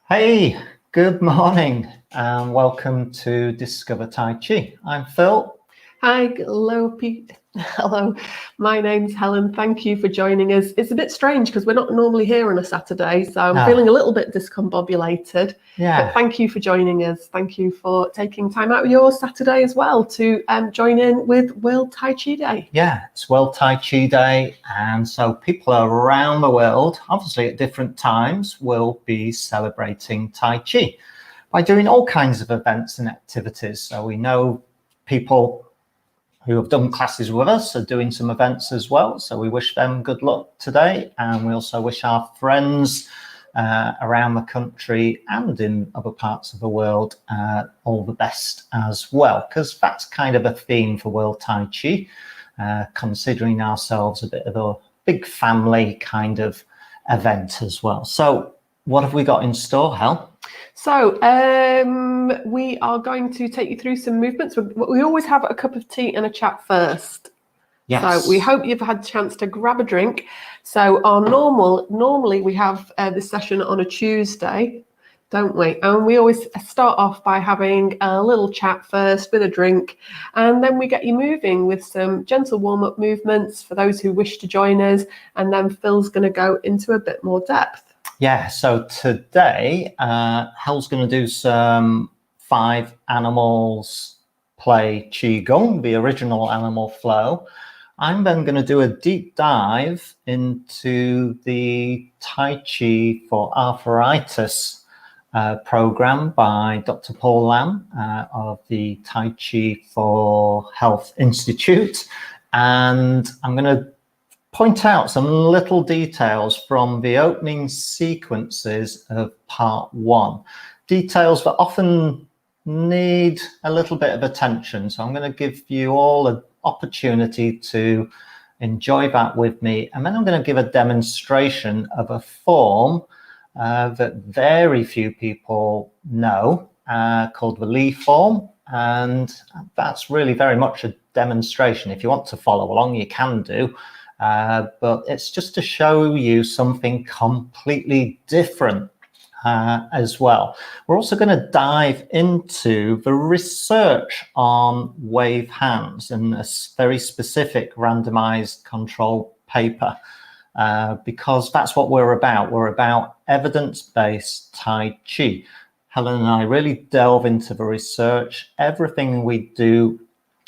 Hey, good morning and welcome to Discover Tai Chi. I'm Phil. Hi, hello, Pete. Hello, my name's Helen. Thank you for joining us. It's a bit strange because we're not normally here on a Saturday, so I'm feeling a little bit discombobulated. Yeah. But thank you for joining us. Thank you for taking time out of your Saturday as well to join in with World Tai Chi Day. Yeah, it's World Tai Chi Day, and so people around the world, obviously at different times, will be celebrating Tai Chi by doing all kinds of events and activities. So we know people who have done classes with us are doing some events as well. So we wish them good luck today. And we also wish our friends around the country and in other parts of the world all the best as well, because that's kind of a theme for World Tai Chi, considering ourselves a bit of a big family kind of event as well. So what have we got in store, Hel? So we are going to take you through some movements. We always have a cup of tea and a chat first. Yes. So we hope you've had a chance to grab a drink. So normally we have this session on a Tuesday, don't we? And we always start off by having a little chat first with a drink, and then we get you moving with some gentle warm-up movements for those who wish to join us, and then Phil's going to go into a bit more depth. Yeah, so today, Hel's going to do some 5 animals play Qigong, the original animal flow. I'm then going to do a deep dive into the Tai Chi for Arthritis program by Dr. Paul Lam of the Tai Chi for Health Institute. And I'm going to point out some little details from the opening sequences of part 1. Details that often need a little bit of attention. So I'm going to give you all an opportunity to enjoy that with me. And then I'm going to give a demonstration of a form that very few people know, called the Li form. And that's really very much a demonstration. If you want to follow along, you can do. But it's just to show you something completely different as well. We're also going to dive into the research on wave hands and a very specific randomized control paper, because that's what we're about. We're about evidence-based Tai Chi. Helen and I really delve into the research. Everything we do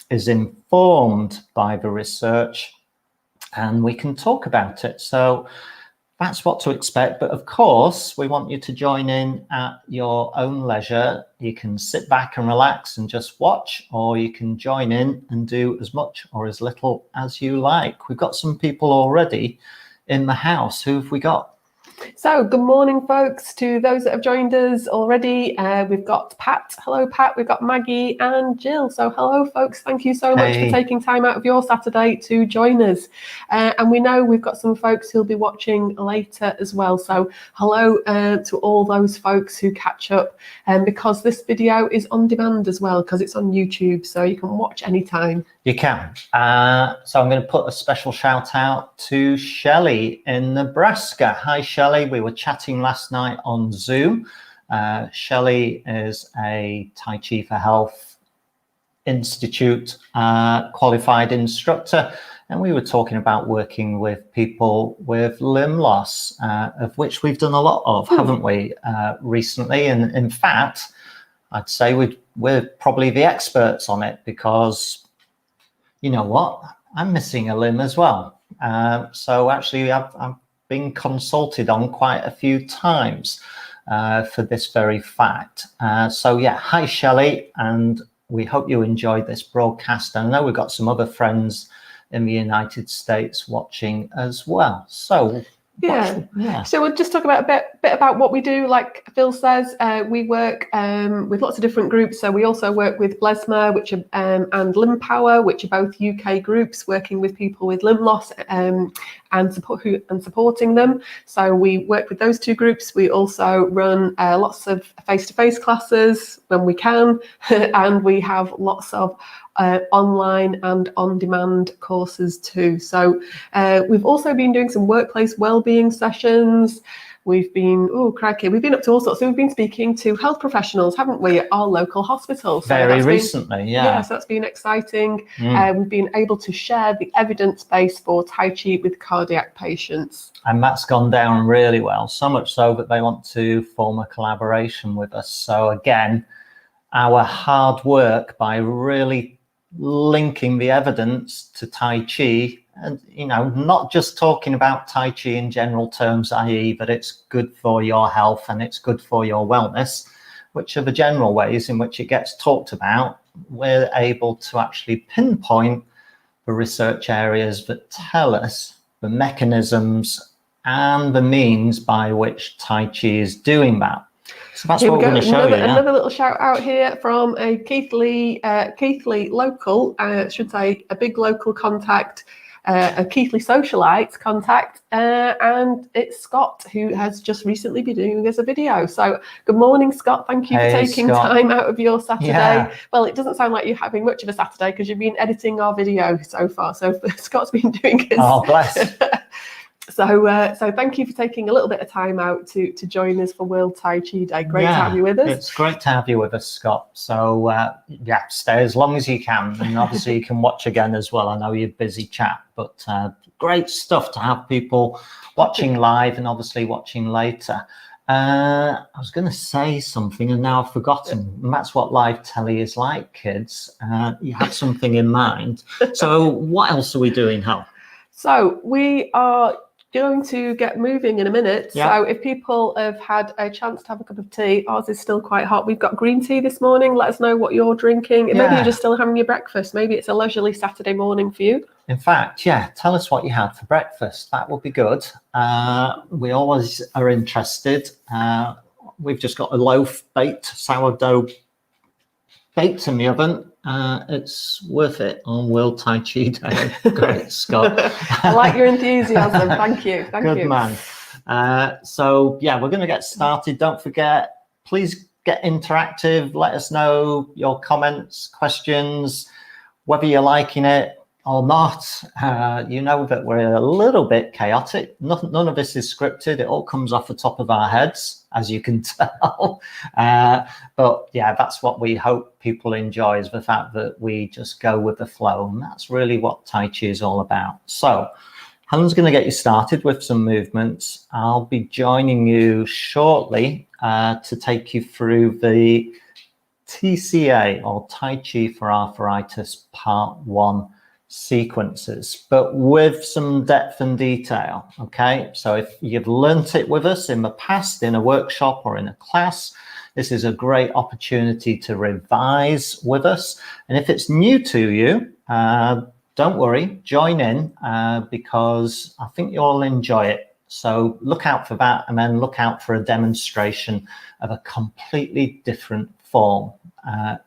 is informed by the research, and we can talk about it. So that's what to expect. But of course, we want you to join in at your own leisure. You can sit back and relax and just watch, or you can join in and do as much or as little as you like. We've got some people already in the house. Who have we got? So good morning, folks, to those that have joined us already. We've got Pat. Hello, Pat. We've got Maggie and Jill. So hello, folks. Thank you so much for taking time out of your Saturday to join us. And we know we've got some folks who'll be watching later as well. So hello to all those folks who catch up, because this video is on demand as well, because it's on YouTube, so you can watch anytime. You can. So I'm going to put a special shout out to Shelley in Nebraska. Hi, Shelley. We were chatting last night on Zoom. Shelley is a Tai Chi for Health Institute qualified instructor, and we were talking about working with people with limb loss, of which we've done a lot of, haven't we, recently? And in fact, I'd say we're probably the experts on it, because you know what? I'm missing a limb as well. So actually, I've been consulted on quite a few times for this very fact. So yeah, hi, Shelley, and we hope you enjoyed this broadcast. I know we've got some other friends in the United States watching as well. So yeah. So we'll just talk about a bit about what we do. Like Phil says, we work with lots of different groups. So we also work with Blesma, which are, and Limb Power, which are both UK groups working with people with limb loss and supporting them. So we work with those two groups. We also run lots of face-to-face classes when we can, and we have lots of online and on-demand courses too. So we've also been doing some workplace well-being sessions. We've been, oh crikey, we've been up to all sorts. So we've been speaking to health professionals, haven't we, at our local hospital. So very recently, yeah. So that's been exciting. We've been able to share the evidence base for Tai Chi with cardiac patients. And that's gone down really well, so much so that they want to form a collaboration with us. So again, our hard work by really linking the evidence to Tai Chi, and not just talking about Tai Chi in general terms, i.e. that it's good for your health and it's good for your wellness, which are the general ways in which it gets talked about. We're able to actually pinpoint the research areas that tell us the mechanisms and the means by which Tai Chi is doing that. So that's what we're going to show you. Another little shout out here from a Keith Lee local, should say a big local contact, a Keith Lee socialite contact, and it's Scott, who has just recently been doing us a video. So good morning, Scott. Thank you for taking time out of your Saturday. Yeah. Well, it doesn't sound like you're having much of a Saturday because you've been editing our video so far. So Scott's been doing his. Oh, bless. So thank you for taking a little bit of time out to join us for World Tai Chi Day. Great to have you with us. It's great to have you with us, Scott. So stay as long as you can, and obviously you can watch again as well. I know you're busy chap, but great stuff to have people watching live and obviously watching later. I was going to say something and now I've forgotten. And that's what live telly is like, kids. You had something in mind. So what else are we doing, Hal? So we are going to get moving in a minute. Yeah. So if people have had a chance to have a cup of tea, ours is still quite hot. We've got green tea this morning. Let us know what you're drinking. Maybe you're just still having your breakfast. Maybe it's a leisurely Saturday morning for you. In fact, tell us what you had for breakfast. That would be good. We always are interested. We've just got a loaf baked, sourdough baked in the oven. It's worth it on World Tai Chi Day. Great, Scott. I like your enthusiasm. Thank you. Good man. So we're going to get started. Don't forget, please get interactive. Let us know your comments, questions, whether you're liking it or not. You know that we're a little bit chaotic. None of this is scripted. It all comes off the top of our heads, as you can tell. But that's what we hope people enjoy, is the fact that we just go with the flow. And that's really what Tai Chi is all about. So Helen's going to get you started with some movements. I'll be joining you shortly to take you through the TCA, or Tai Chi for Arthritis Part 1 sequences, but with some depth and detail. Okay, so if you've learnt it with us in the past in a workshop or in a class, this is a great opportunity to revise with us. And if it's new to you, don't worry, join in, because I think you'll enjoy it. So look out for that, and then look out for a demonstration of a completely different form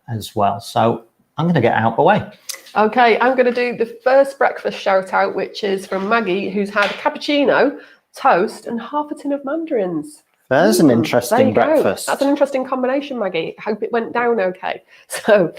as well. So I'm going to get out of the way. Okay, I'm going to do the first breakfast shout out, which is from Maggie, who's had a cappuccino, toast, and half a tin of mandarins. There's an interesting breakfast. That's an interesting combination, Maggie. Hope it went down okay. So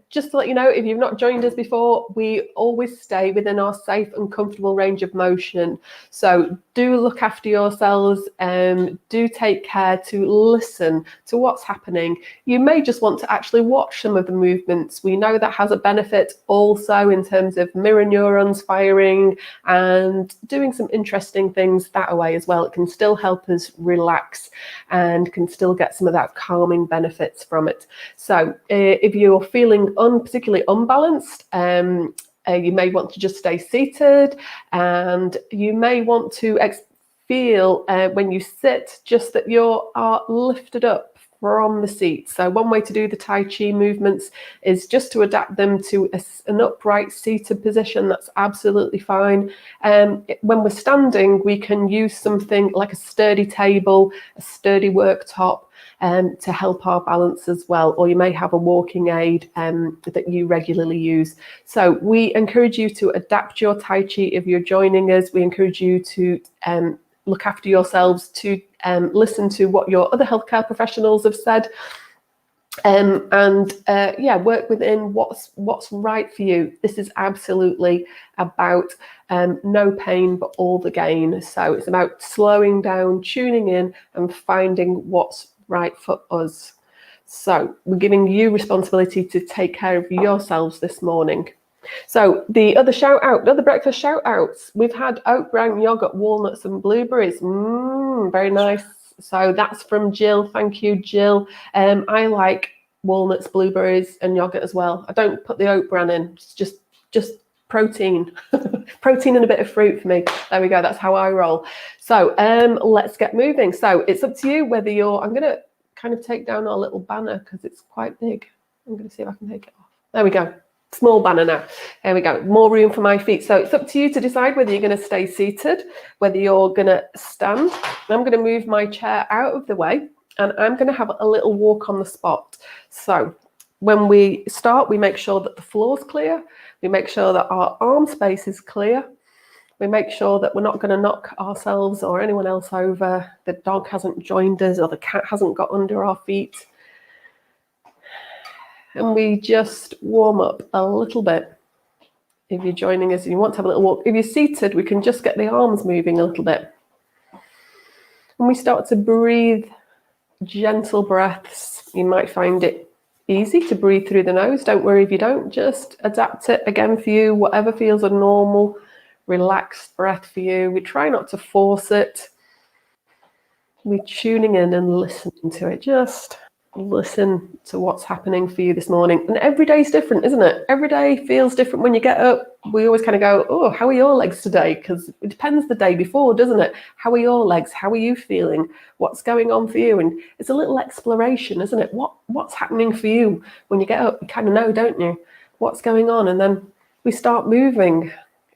just to let you know, if you've not joined us before, we always stay within our safe and comfortable range of motion. So do look after yourselves. Do take care to listen to what's happening. You may just want to actually watch some of the movements. We know that has a benefit also in terms of mirror neurons firing and doing some interesting things that way as well. It can still help us relax and can still get some of that calming benefits from it. So if you're feeling particularly unbalanced, you may want to just stay seated, and you may want to feel when you sit just that you are lifted up from the seat. So one way to do the Tai Chi movements is just to adapt them to an upright seated position. That's absolutely fine. When we're standing, we can use something like a sturdy table, a sturdy worktop, to help our balance as well. Or you may have a walking aid that you regularly use. So we encourage you to adapt your Tai Chi if you're joining us. We encourage you to look after yourselves, to listen to what your other healthcare professionals have said. Work within what's right for you. This is absolutely about no pain but all the gain. So it's about slowing down, tuning in, and finding what's right for us. So we're giving you responsibility to take care of yourselves this morning. So the other breakfast shout outs, we've had oat bran, yogurt, walnuts and blueberries. Very nice. So that's from Jill. Thank you, Jill. I like walnuts, blueberries and yogurt as well. I don't put the oat bran in. It's just protein. Protein and a bit of fruit for me. There we go. That's how I roll. So let's get moving. So it's up to you whether I'm going to kind of take down our little banner because it's quite big. I'm going to see if I can take it off. There we go. Small banner now. There we go. More room for my feet. So it's up to you to decide whether you're going to stay seated, whether you're going to stand. I'm going to move my chair out of the way and I'm going to have a little walk on the spot. So when we start, we make sure that the floor's clear. We make sure that our arm space is clear. We make sure that we're not going to knock ourselves or anyone else over. The dog hasn't joined us or the cat hasn't got under our feet. And we just warm up a little bit. If you're joining us and you want to have a little walk, if you're seated, we can just get the arms moving a little bit. And we start to breathe gentle breaths. You might find it easy to breathe through the nose. Don't worry if you don't. Just adapt it again for you, whatever feels a normal, relaxed breath for you. We try not to force it. We're tuning in and listening to it. Just listen to what's happening for you this morning. And every day is different, isn't it? Every day feels different. When you get up, we always kind of go, oh, how are your legs today? Because it depends the day before, doesn't it? How are your legs? How are you feeling? What's going on for you? And it's a little exploration, isn't it? What's happening for you when you get up? You kind of know, don't you? What's going on? And then we start moving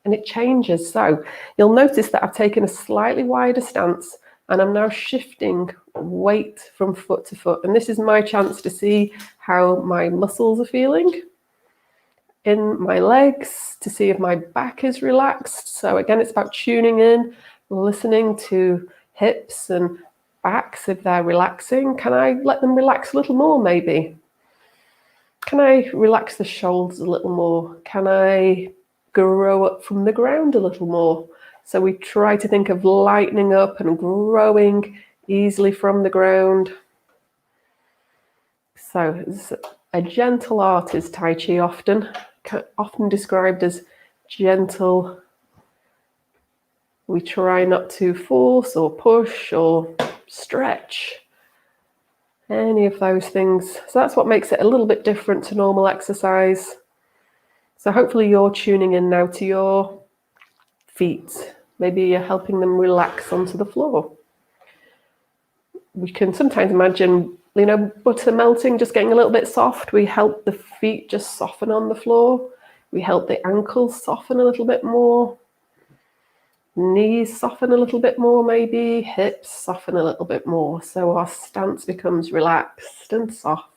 and it changes. So you'll notice that I've taken a slightly wider stance and I'm now shifting weight from foot to foot. And this is my chance to see how my muscles are feeling in my legs, to see if my back is relaxed. So again, it's about tuning in, listening to hips and backs if they're relaxing. Can I let them relax a little more maybe? Can I relax the shoulders a little more? Can I grow up from the ground a little more? So we try to think of lightening up and growing easily from the ground. So it's a gentle art is Tai Chi, often described as gentle. We try not to force or push or stretch, any of those things. So that's what makes it a little bit different to normal exercise. So hopefully you're tuning in now to your feet. Maybe you're helping them relax onto the floor. We can sometimes imagine, butter melting, just getting a little bit soft. We help the feet just soften on the floor. We help the ankles soften a little bit more. Knees soften a little bit more, maybe. Hips soften a little bit more. So our stance becomes relaxed and soft.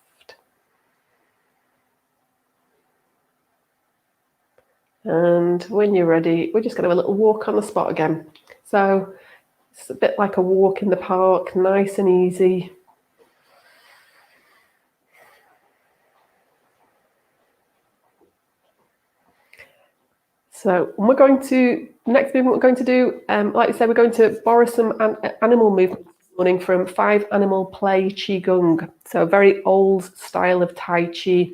And when you're ready, we're just going to have a little walk on the spot again. So it's a bit like a walk in the park, nice and easy. So next movement we're going to do, like I said, we're going to borrow some animal movement this morning from 5 Animal Play Qigong. So a very old style of Tai Chi.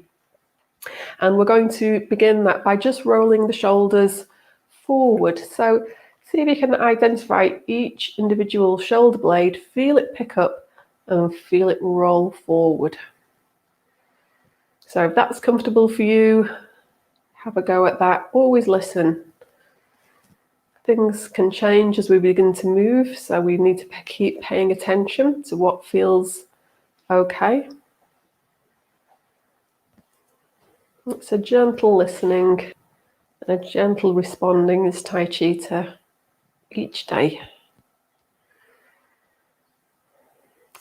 And we're going to begin that by just rolling the shoulders forward. So see if you can identify each individual shoulder blade, feel it pick up and feel it roll forward. So if that's comfortable for you, have a go at that. Always listen. Things can change as we begin to move, so we need to keep paying attention to what feels okay. It's a gentle listening and a gentle responding as Tai Chi to each day.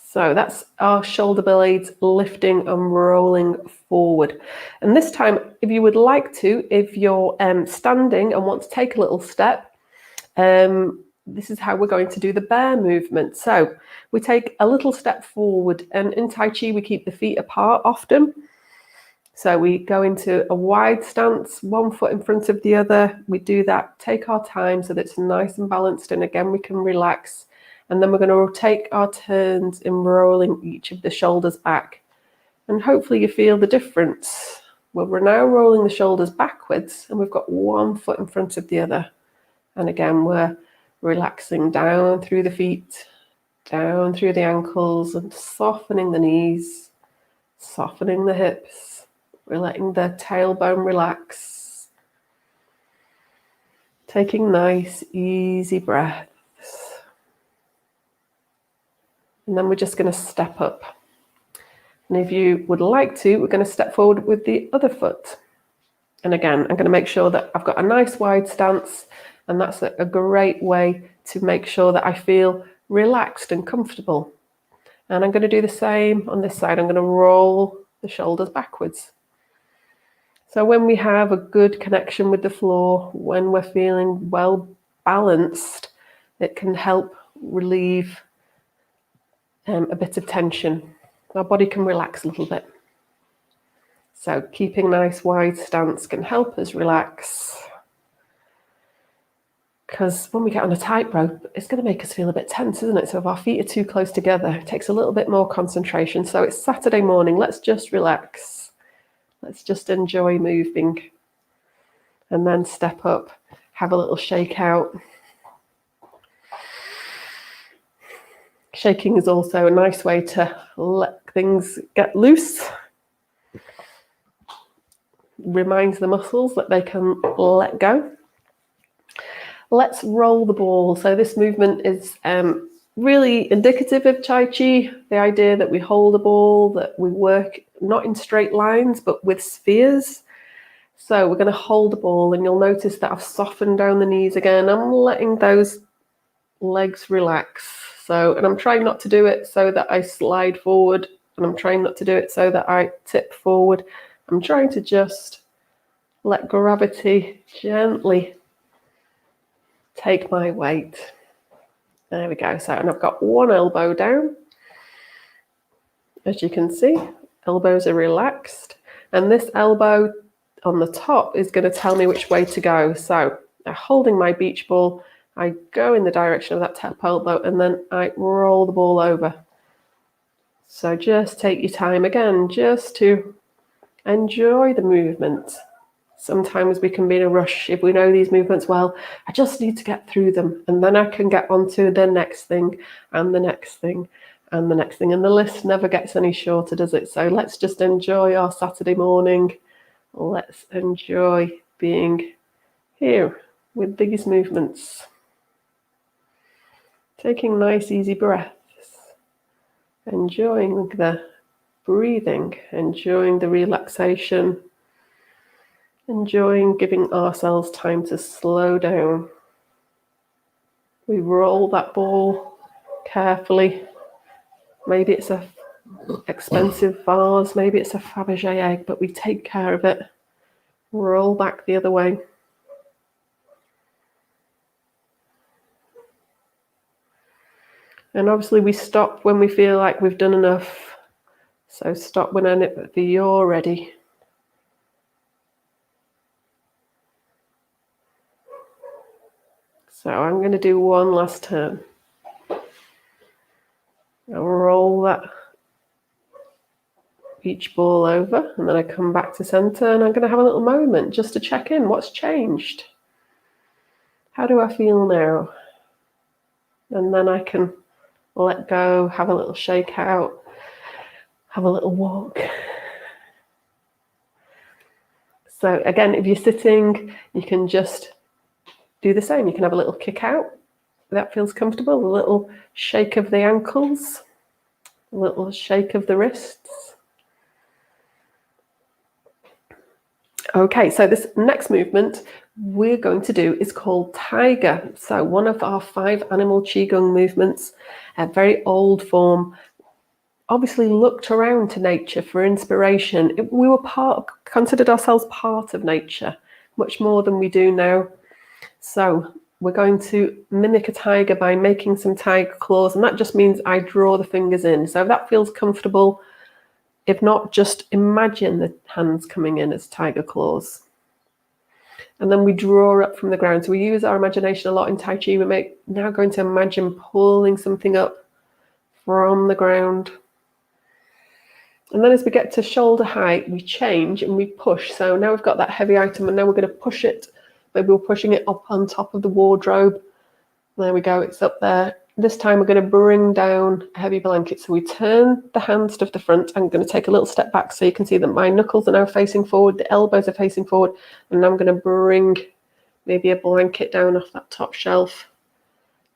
So that's our shoulder blades lifting and rolling forward. And this time, if you would like to, if you're standing and want to take a little step, this is how we're going to do the bear movement. So we take a little step forward, and in Tai Chi we keep the feet apart often. So we go into a wide stance, one foot in front of the other. We do that, take our time so that it's nice and balanced, and again we can relax. And then we're going to take our turns in rolling each of the shoulders back. And hopefully you feel the difference. Well, we're now rolling the shoulders backwards, and we've got one foot in front of the other. And again, we're relaxing down through the feet, down through the ankles, and softening the knees, softening the hips. We're letting the tailbone relax. Taking nice, easy breaths. And then we're just going to step up. And if you would like to, we're going to step forward with the other foot. And again, I'm going to make sure that I've got a nice wide stance, and that's a great way to make sure that I feel relaxed and comfortable. And I'm going to do the same on this side. I'm going to roll the shoulders backwards. So when we have a good connection with the floor, when we're feeling well balanced, it can help relieve a bit of tension. Our body can relax a little bit. So keeping a nice wide stance can help us relax. Because when we get on a tightrope, it's going to make us feel a bit tense, isn't it? So if our feet are too close together, it takes a little bit more concentration. So it's Saturday morning. Let's just relax. Let's just enjoy moving. And then step up, have a little shake out. Shaking is also a nice way to let things get loose. Reminds the muscles that they can let go. Let's roll the ball. So this movement is really indicative of Tai Chi, the idea that we hold a ball, that we work not in straight lines, but with spheres. So we're going to hold the ball, and you'll notice that I've softened down the knees again. I'm letting those legs relax. And I'm trying not to do it so that I slide forward, and I'm trying not to do it so that I tip forward. I'm trying to just let gravity gently take my weight. There we go. And I've got one elbow down. As you can see, elbows are relaxed. And this elbow on the top is going to tell me which way to go. So holding my beach ball, I go in the direction of that top elbow, and then I roll the ball over. So just take your time again, just to enjoy the movement. Sometimes we can be in a rush. If we know these movements well, I just need to get through them, and then I can get on to the next thing, and the next thing, and the next thing. And the list never gets any shorter, does it? So let's just enjoy our Saturday morning. Let's enjoy being here with these movements. Taking nice, easy breaths. Enjoying the breathing, enjoying the relaxation, enjoying giving ourselves time to slow down. We roll that ball carefully. Maybe it's a expensive vase, maybe it's a Fabergé egg, but we take care of it. Roll back the other way. And obviously we stop when we feel like we've done enough. So stop whenever you're ready. So I'm going to do one last turn. I'll roll that beach ball over, and then I come back to center, and I'm going to have a little moment just to check in. What's changed? How do I feel now? And then I can let go, have a little shake out, have a little walk. So again, if you're sitting, you can just do the same. You can have a little kick out. That feels comfortable. A little shake of the ankles, a little shake of the wrists. Okay, so this next movement we're going to do is called Tiger. So one of our 5 animal Qigong movements, a very old form, obviously looked around to nature for inspiration. We were considered ourselves part of nature, much more than we do now. So we're going to mimic a tiger by making some tiger claws, and that just means I draw the fingers in. So if that feels comfortable, if not, just imagine the hands coming in as tiger claws. And then we draw up from the ground. So we use our imagination a lot in Tai Chi. We're now going to imagine pulling something up from the ground. And then as we get to shoulder height, we change and we push. So now we've got that heavy item, and now we're going to push it. Maybe we're pushing it up on top of the wardrobe. There we go, it's up there. This time we're going to bring down a heavy blanket. So we turn the hands to the front. I'm going to take a little step back so you can see that my knuckles are now facing forward, the elbows are facing forward, and now I'm going to bring maybe a blanket down off that top shelf.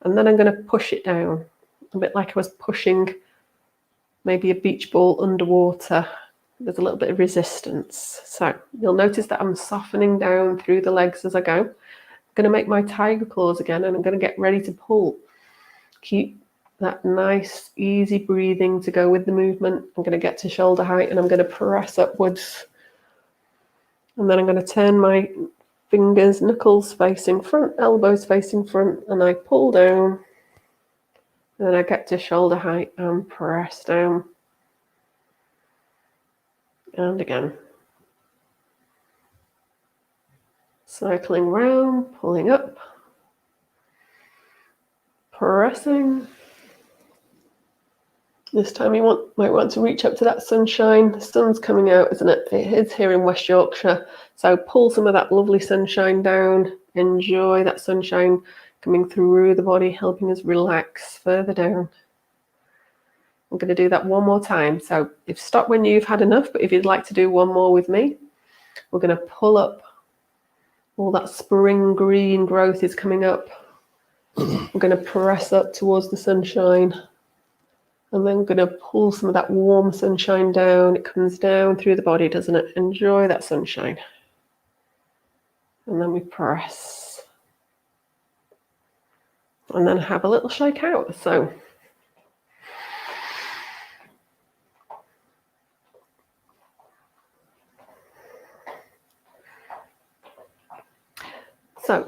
And then I'm going to push it down, a bit like I was pushing maybe a beach ball underwater. There's a little bit of resistance. So you'll notice that I'm softening down through the legs as I go. I'm going to make my tiger claws again, and I'm going to get ready to pull. Keep that nice, easy breathing to go with the movement. I'm going to get to shoulder height, and I'm going to press upwards. And then I'm going to turn my fingers, knuckles facing front, elbows facing front, and I pull down. And then I get to shoulder height and press down. And again. Cycling round, pulling up. Pressing. This time you might want to reach up to that sunshine. The sun's coming out, isn't it? It is here in West Yorkshire. So pull some of that lovely sunshine down. Enjoy that sunshine coming through the body, helping us relax further down. I'm going to do that one more time. So stop when you've had enough, but if you'd like to do one more with me, we're going to pull up. All that spring green growth is coming up. We're going to press up towards the sunshine, and then we're going to pull some of that warm sunshine down. It comes down through the body, doesn't it? Enjoy that sunshine. And then we press. And then have a little shake out. So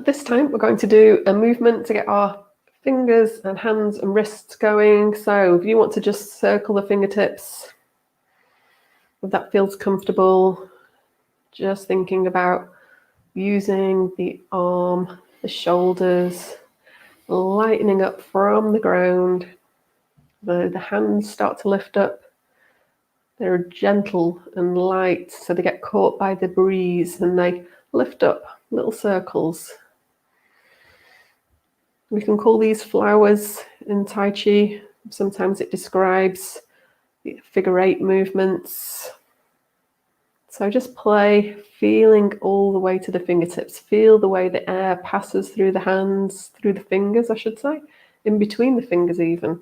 this time we're going to do a movement to get our fingers and hands and wrists going. So if you want to just circle the fingertips, if that feels comfortable, just thinking about using the arm, the shoulders, lightening up from the ground. The hands start to lift up. They're gentle and light, so they get caught by the breeze and they lift up, little circles. We can call these flowers in Tai Chi. Sometimes it describes the figure 8 movements. So just play, feeling all the way to the fingertips. Feel the way the air passes through the hands, through the fingers, I should say, in between the fingers even.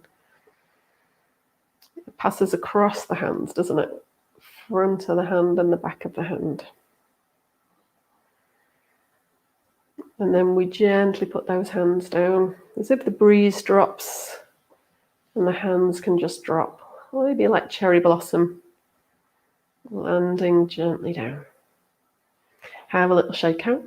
It passes across the hands, doesn't it? Front of the hand and the back of the hand. And then we gently put those hands down as if the breeze drops and the hands can just drop. Maybe like cherry blossom, landing gently down. Have a little shake out.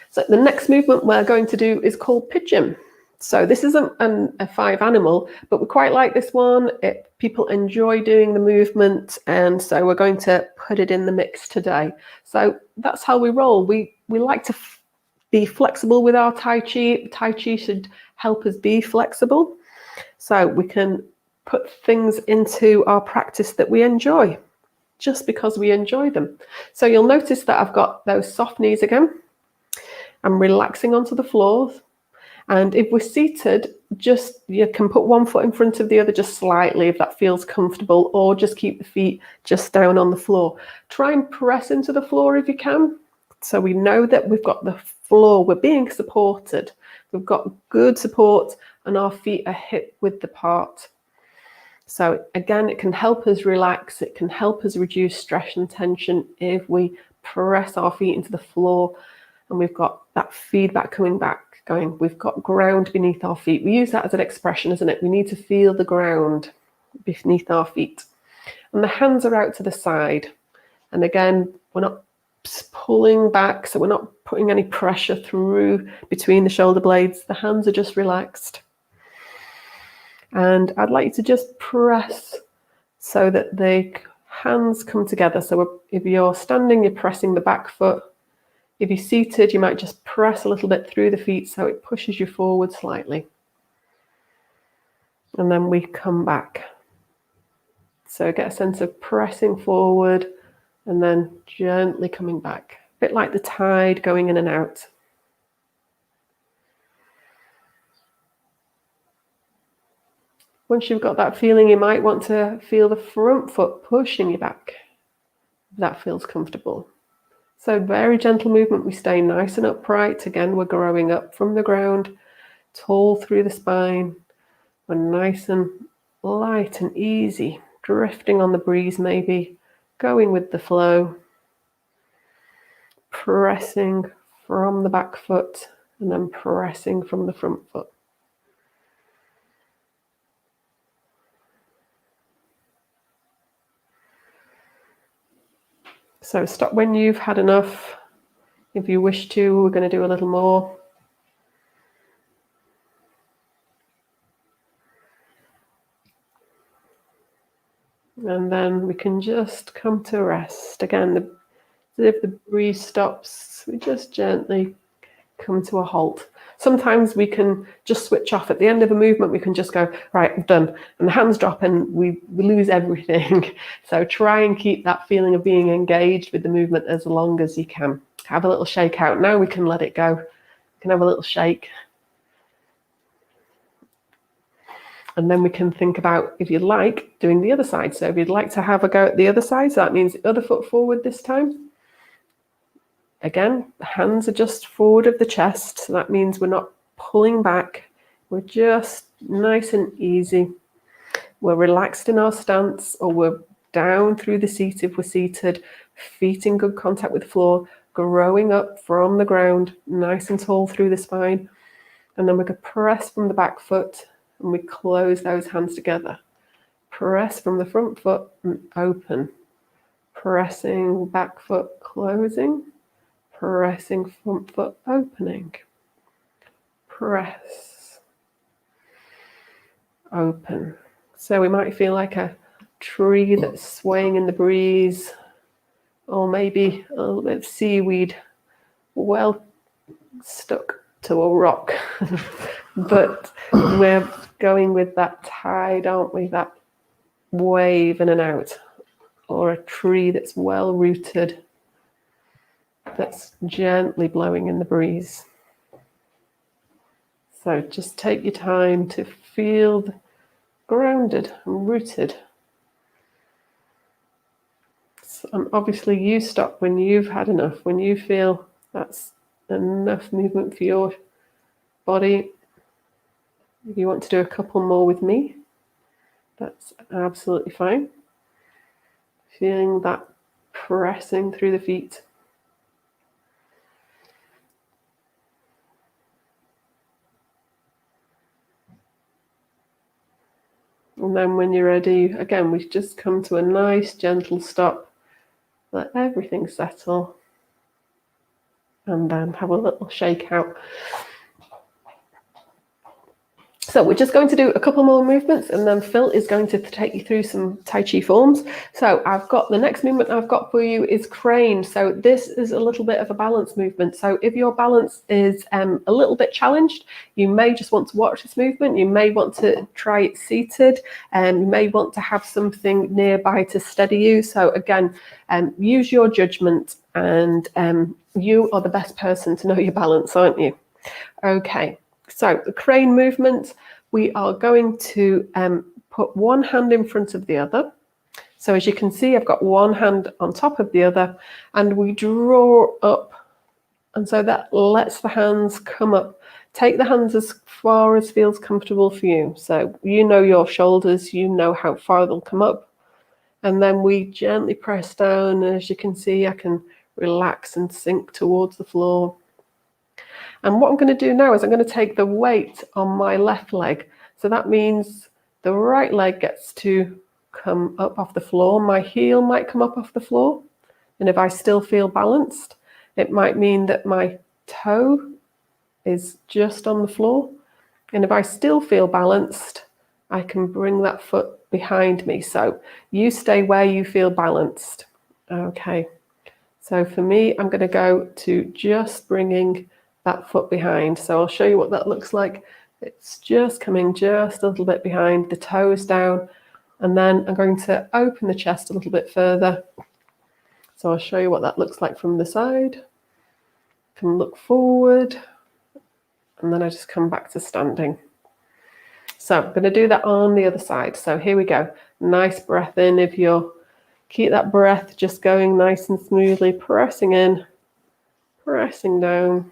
So the next movement we're going to do is called pigeon. So this isn't a 5 animal, but we quite like this one. People enjoy doing the movement, and so we're going to put it in the mix today. So that's how we roll. We like to be flexible with our Tai Chi. Tai Chi should help us be flexible, so we can put things into our practice that we enjoy, just because we enjoy them. So you'll notice that I've got those soft knees again. I'm relaxing onto the floor. And if we're seated, you can put one foot in front of the other just slightly if that feels comfortable, or just keep the feet just down on the floor. Try and press into the floor if you can. So we know that we've got the floor, we're being supported. We've got good support and our feet are hip width apart. So again, it can help us relax. It can help us reduce stress and tension if we press our feet into the floor and we've got that feedback coming back. We've got ground beneath our feet. We use that as an expression, isn't it? We need to feel the ground beneath our feet. And the hands are out to the side. And again, we're not pulling back, so we're not putting any pressure through between the shoulder blades. The hands are just relaxed. And I'd like you to just press so that the hands come together. So if you're standing, you're pressing the back foot. If you're seated, you might just press a little bit through the feet so it pushes you forward slightly. And then we come back. So get a sense of pressing forward and then gently coming back. A bit like the tide going in and out. Once you've got that feeling, you might want to feel the front foot pushing you back. If that feels comfortable. So very gentle movement. We stay nice and upright. Again, we're growing up from the ground, tall through the spine. We're nice and light and easy, drifting on the breeze maybe, going with the flow. Pressing from the back foot and then pressing from the front foot. So stop when you've had enough. If you wish to, we're going to do a little more. And then we can just come to rest. Again, if the breeze stops, we just gently come to a halt. Sometimes we can just switch off at the end of a movement. We can just go, right, I'm done. And the hands drop and we lose everything. So try and keep that feeling of being engaged with the movement as long as you can. Have a little shake out. Now we can let it go. We can have a little shake. And then we can think about, if you like, doing the other side. So if you'd like to have a go at the other side, so that means the other foot forward this time. Again, the hands are just forward of the chest. So that means we're not pulling back. We're just nice and easy. We're relaxed in our stance, or we're down through the seat if we're seated, feet in good contact with the floor, growing up from the ground, nice and tall through the spine. And then we could press from the back foot and we close those hands together. Press from the front foot and open. Pressing back foot, closing. Pressing front foot, opening. Press. Open. So we might feel like a tree that's swaying in the breeze, or maybe a little bit of seaweed well stuck to a rock. But we're going with that tide, aren't we? That wave in and out. Or a tree that's well rooted, that's gently blowing in the breeze. So just take your time to feel grounded and rooted. And obviously you stop when you've had enough, when you feel that's enough movement for your body. If you want to do a couple more with me, that's absolutely fine. Feeling that pressing through the feet. And then when you're ready, again, we just come to a nice gentle stop. Let everything settle. And then have a little shake out. So we're just going to do a couple more movements, and then Phil is going to take you through some Tai Chi forms. So I've got the next movement I've got for you is crane. So this is a little bit of a balance movement. So if your balance is a little bit challenged, you may just want to watch this movement. You may want to try it seated, and you may want to have something nearby to steady you. So again, use your judgment, and you are the best person to know your balance, aren't you? Okay. So the crane movement, we are going to put one hand in front of the other. So as you can see, I've got one hand on top of the other, and we draw up. And so that lets the hands come up. Take the hands as far as feels comfortable for you. So you know your shoulders, you know how far they'll come up. And then we gently press down. And as you can see, I can relax and sink towards the floor. And what I'm going to do now is I'm going to take the weight on my left leg. So that means the right leg gets to come up off the floor. My heel might come up off the floor. And if I still feel balanced, it might mean that my toe is just on the floor. And if I still feel balanced, I can bring that foot behind me. So you stay where you feel balanced. Okay. So for me, I'm going to go to just bringing that foot behind. So I'll show you what that looks like. It's just coming just a little bit behind, the toes down. And then I'm going to open the chest a little bit further. So I'll show you what that looks like from the side. Can look forward. And then I just come back to standing. So I'm going to do that on the other side. So here we go. Nice breath in. If you'll keep that breath just going nice and smoothly, pressing in, pressing down.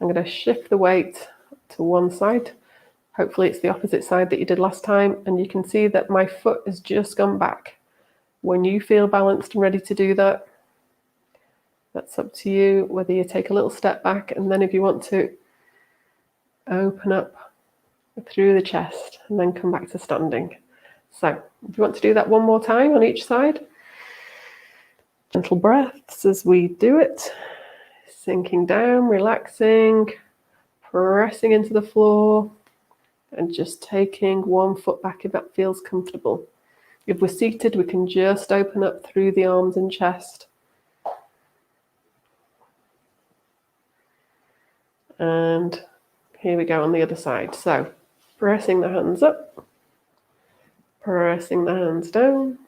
I'm going to shift the weight to one side. Hopefully it's the opposite side that you did last time. And you can see that my foot has just gone back. When you feel balanced and ready to do that, that's up to you, whether you take a little step back and then if you want to open up through the chest and then come back to standing. So if you want to do that one more time on each side, gentle breaths as we do it, sinking down, relaxing, pressing into the floor, and just taking one foot back if that feels comfortable. If we're seated, we can just open up through the arms and chest. And here we go on the other side. So pressing the hands up, pressing the hands down.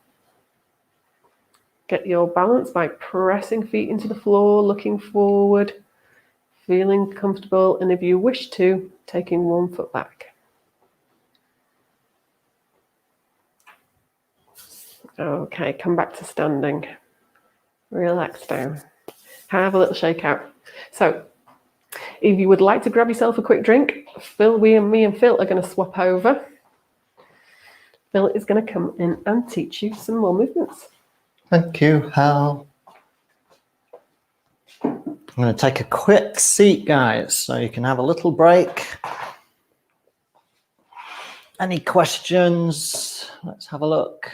Get your balance by pressing feet into the floor, looking forward, feeling comfortable, and if you wish to, taking one foot back. Okay, come back to standing. Relax down. Have a little shake out. So if you would like to grab yourself a quick drink, me and Phil are going to swap over. Phil is going to come in and teach you some more movements. Thank you, Hal. I'm going to take a quick seat, guys, so you can have a little break. Any questions? Let's have a look.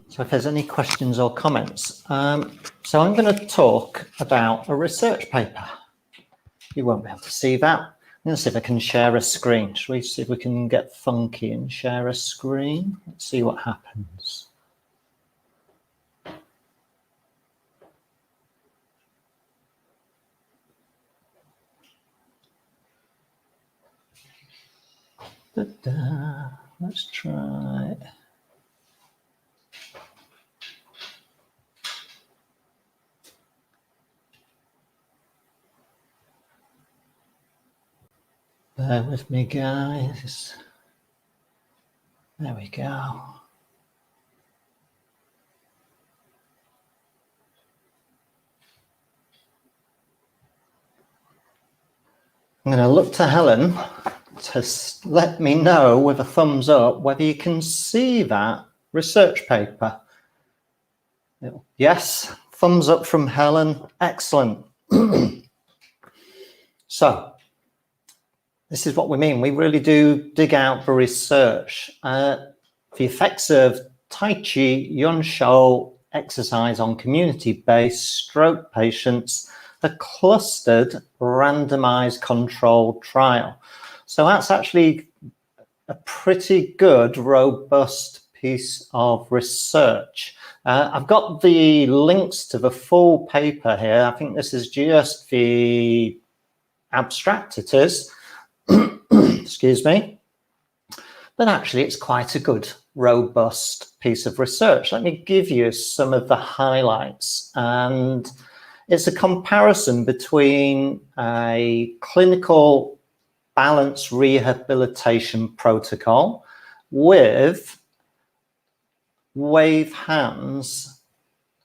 So if there's any questions or comments. So I'm going to talk about a research paper. You won't be able to see that. I'm going to see if I can share a screen. Shall we see if we can get funky and share a screen? Let's see what happens. Let's try. Bear with me, guys. There we go. I'm going to look to Helen to let me know with a thumbs up whether you can see that research paper. Yes, thumbs up from Helen. Excellent. So, this is what we mean. We really do dig out for research. The effects of Tai Chi Yun Shou exercise on community-based stroke patients, a clustered randomized controlled trial. So that's actually a pretty good, robust piece of research. I've got the links to the full paper here. I think this is just the abstract it is. Excuse me. But actually, it's quite a good, robust piece of research. Let me give you some of the highlights. And it's a comparison between a clinical balance rehabilitation protocol with wave hands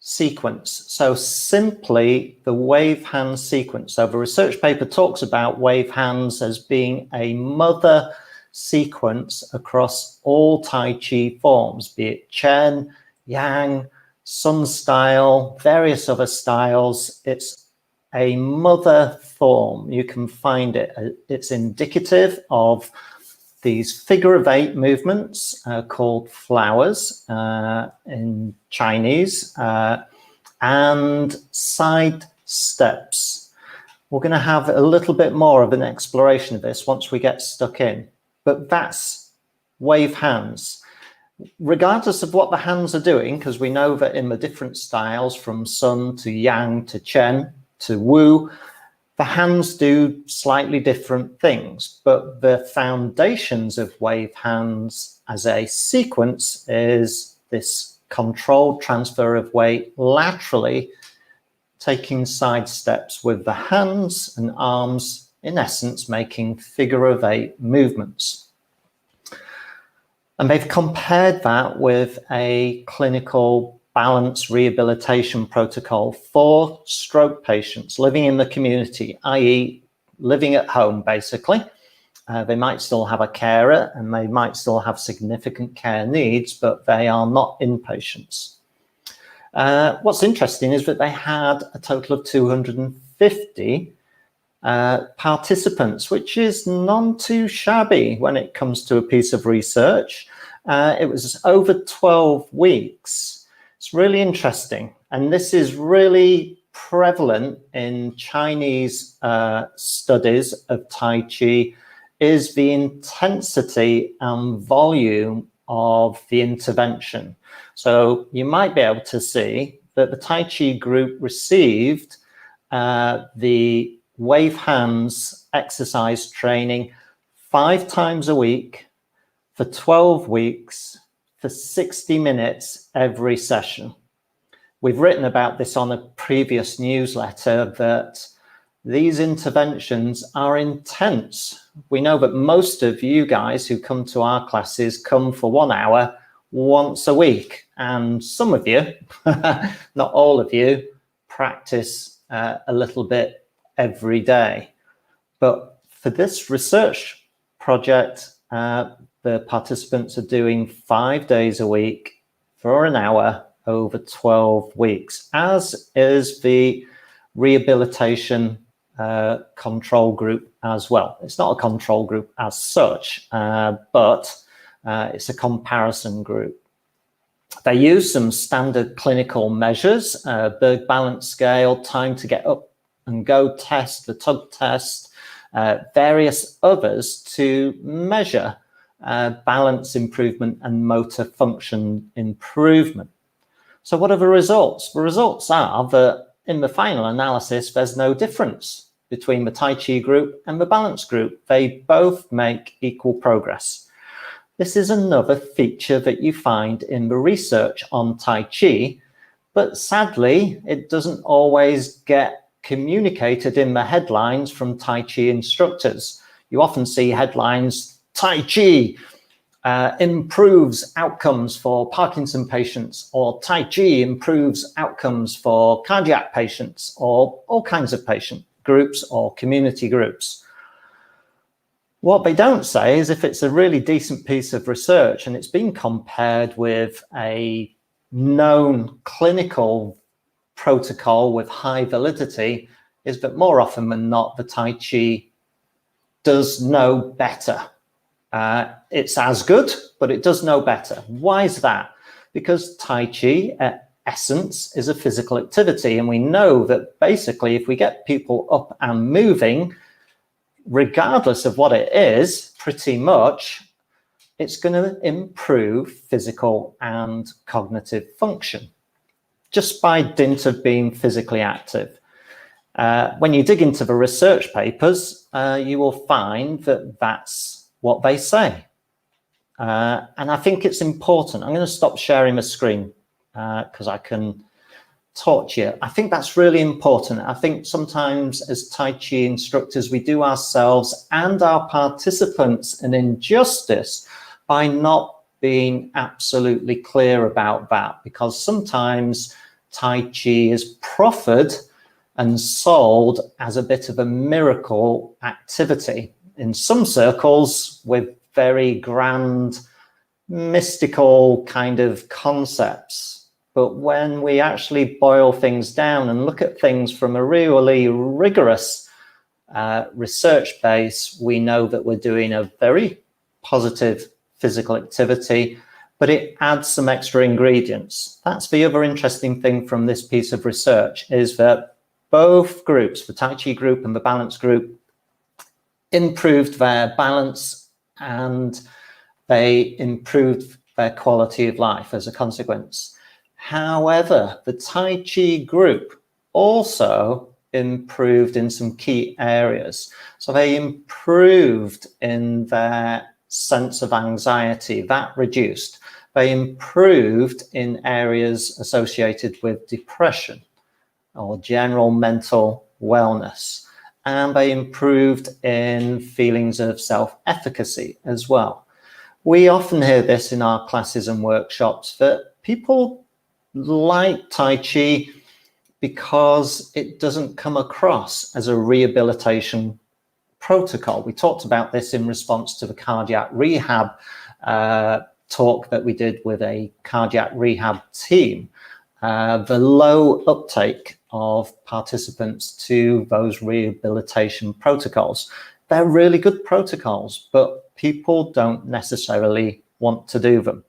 sequence. So simply the wave hand sequence. So the research paper talks about wave hands as being a mother sequence across all Tai Chi forms, be it Chen, Yang, Sun style, various other styles. It's a mother form. You can find it. It's indicative of these figure of 8 movements called flowers in Chinese, and side steps. We're going to have a little bit more of an exploration of this once we get stuck in, but that's wave hands. Regardless of what the hands are doing, because we know that in the different styles from Sun to Yang to Chen to Wu, the hands do slightly different things, but the foundations of wave hands as a sequence is this controlled transfer of weight laterally, taking side steps with the hands and arms, in essence, making figure of 8 movements. And they've compared that with a clinical balance rehabilitation protocol for stroke patients living in the community, i.e. living at home, basically. They might still have a carer and they might still have significant care needs, but they are not inpatients. What's interesting is that they had a total of 250 participants, which is none too shabby when it comes to a piece of research. It was over 12 weeks. It's really interesting. And this is really prevalent in Chinese studies of Tai Chi, is the intensity and volume of the intervention. So you might be able to see that the Tai Chi group received the wave hands exercise training 5 times a week for 12 weeks for 60 minutes every session. We've written about this on a previous newsletter that these interventions are intense. We know that most of you guys who come to our classes come for 1 hour once a week, and some of you, not all of you, practice a little bit every day. But for this research project, the participants are doing 5 days a week for 1 hour over 12 weeks, as is the rehabilitation control group as well. It's not a control group as such, but it's a comparison group. They use some standard clinical measures, Berg balance scale, time to get up and go test, the tug test, various others to measure balance improvement and motor function improvement. So what are the results? The results are that in the final analysis, there's no difference between the Tai Chi group and the balance group. They both make equal progress. This is another feature that you find in the research on Tai Chi, but sadly, it doesn't always get communicated in the headlines from Tai Chi instructors. You often see headlines, Tai Chi improves outcomes for Parkinson patients, or Tai Chi improves outcomes for cardiac patients, or all kinds of patient groups or community groups. What they don't say is if it's a really decent piece of research and it's been compared with a known clinical protocol with high validity, is that more often than not, the Tai Chi does know better. It's as good, but it does know better. Why is that? Because Tai Chi, at essence, is a physical activity. And we know that basically if we get people up and moving, regardless of what it is, pretty much, it's going to improve physical and cognitive function just by dint of being physically active. When you dig into the research papers, you will find that that's what they say. And I think it's important. I'm going to stop sharing the screen because I can talk to you. I think that's really important. I think sometimes as Tai Chi instructors, we do ourselves and our participants an injustice by not being absolutely clear about that, because sometimes Tai Chi is proffered and sold as a bit of a miracle activity in some circles with very grand, mystical kind of concepts. But when we actually boil things down and look at things from a really rigorous research base, we know that we're doing a very positive physical activity, but it adds some extra ingredients. That's the other interesting thing from this piece of research, is that both groups, the Tai Chi group and the balance group, improved their balance and they improved their quality of life as a consequence. However, the Tai Chi group also improved in some key areas. So they improved in their sense of anxiety, that reduced. They improved in areas associated with depression or general mental wellness. And they improved in feelings of self-efficacy as well. We often hear this in our classes and workshops, that people like Tai Chi because it doesn't come across as a rehabilitation protocol. We talked about this in response to the cardiac rehab talk that we did with a cardiac rehab team. The low uptake of participants to those rehabilitation protocols. They're really good protocols, but people don't necessarily want to do them.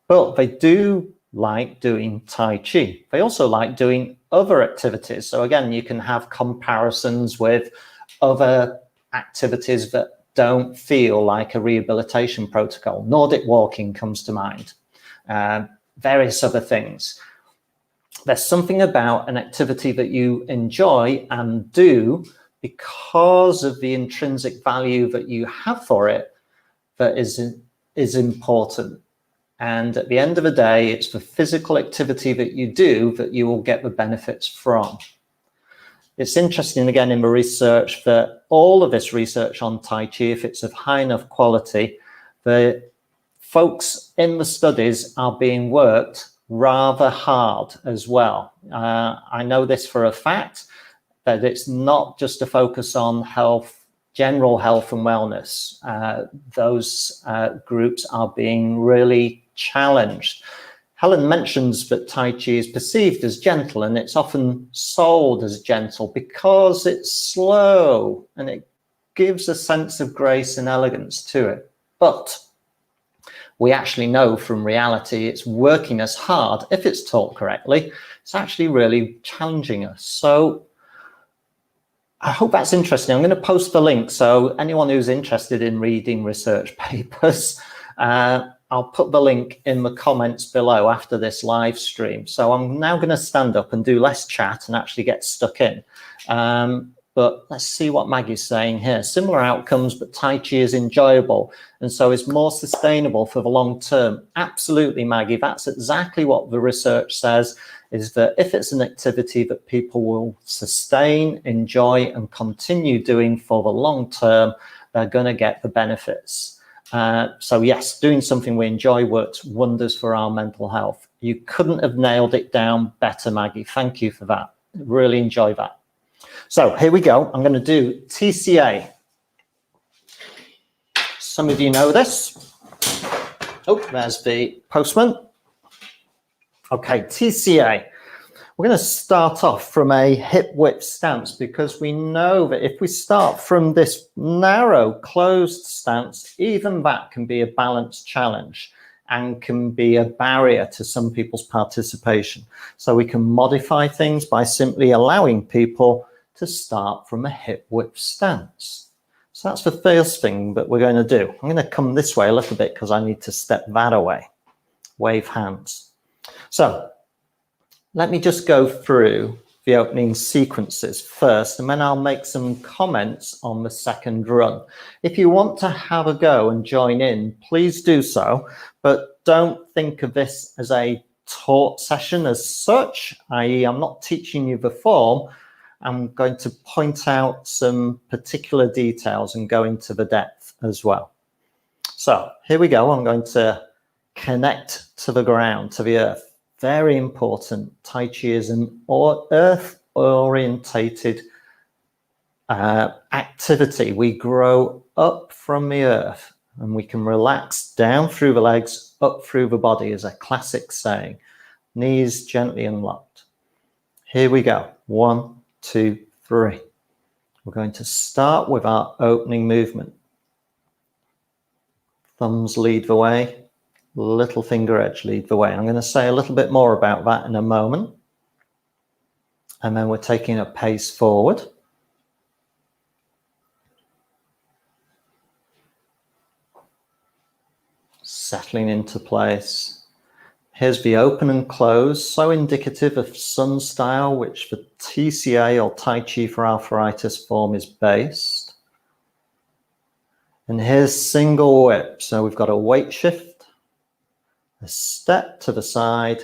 But they do like doing Tai Chi. They also like doing other activities. So again, you can have comparisons with other activities that don't feel like a rehabilitation protocol. Nordic walking comes to mind, various other things. There's something about an activity that you enjoy and do because of the intrinsic value that you have for it that is important. And at the end of the day, it's the physical activity that you do that you will get the benefits from. It's interesting, again, in the research, that all of this research on Tai Chi, if it's of high enough quality, the folks in the studies are being worked rather hard as well. I know this for a fact, that it's not just a focus on health, general health and wellness. Those groups are being really challenged. Helen mentions that Tai Chi is perceived as gentle, and it's often sold as gentle because it's slow and it gives a sense of grace and elegance to it. But we actually know from reality it's working us hard. If it's taught correctly, it's actually really challenging us. So I hope that's interesting. I'm going to post the link, so anyone who's interested in reading research papers, I'll put the link in the comments below after this live stream. So I'm now going to stand up and do less chat and actually get stuck in. But let's see what Maggie's saying here. Similar outcomes, but Tai Chi is enjoyable and so is more sustainable for the long term. Absolutely, Maggie. That's exactly what the research says, is that if it's an activity that people will sustain, enjoy, and continue doing for the long term, they're going to get the benefits. So yes, doing something we enjoy works wonders for our mental health. You couldn't have nailed it down better, Maggie. Thank you for that. Really enjoy that. So here we go. I'm going to do TCA. Some of you know this. Oh, there's the postman. Okay, TCA. We're going to start off from a hip width stance because we know that if we start from this narrow, closed stance, even that can be a balance challenge and can be a barrier to some people's participation. So we can modify things by simply allowing people to start from a hip width stance. So that's the first thing that we're going to do. I'm going to come this way a little bit because I need to step that away. Wave hands. So let me just go through the opening sequences first, and then I'll make some comments on the second run. If you want to have a go and join in, please do so, but don't think of this as a taught session as such, i.e. I'm not teaching you the form. I'm going to point out some particular details and go into the depth as well. So here we go. I'm going to connect to the ground, to the earth. Very important. Tai Chi is an earth-orientated activity. We grow up from the earth and we can relax down through the legs, up through the body, is a classic saying. Knees gently unlocked. Here we go. 1, 2, 3. We're going to start with our opening movement. Thumbs lead the way, little finger edge lead the way. I'm going to say a little bit more about that in a moment. And then we're taking a pace forward. Settling into place. Here's the open and close, so indicative of Sun style, which the TCA or Tai Chi for arthritis form is based. And here's single whip. So we've got a weight shift, a step to the side,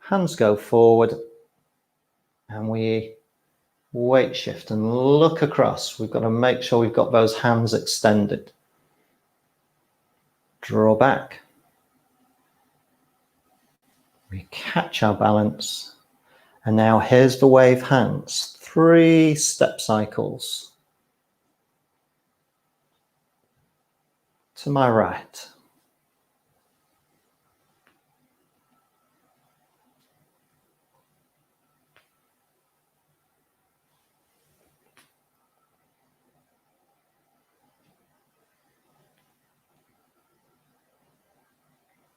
hands go forward, and we weight shift and look across. We've got to make sure we've got those hands extended. Draw back. We catch our balance. And now here's the wave hands. 3 step cycles. To my right.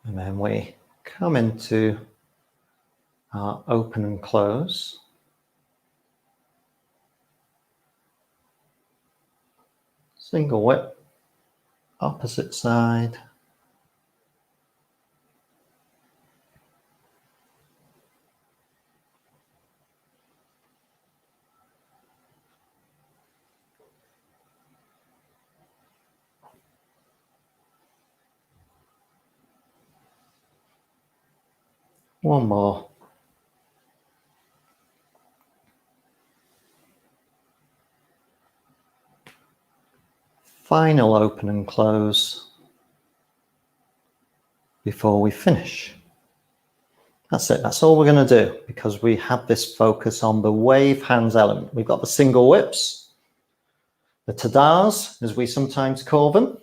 And then we come into our open and close. Single whip, opposite side. One more. Final open and close before we finish. That's it. That's all we're going to do because we have this focus on the wave hands element. We've got the single whips, the tadas, as we sometimes call them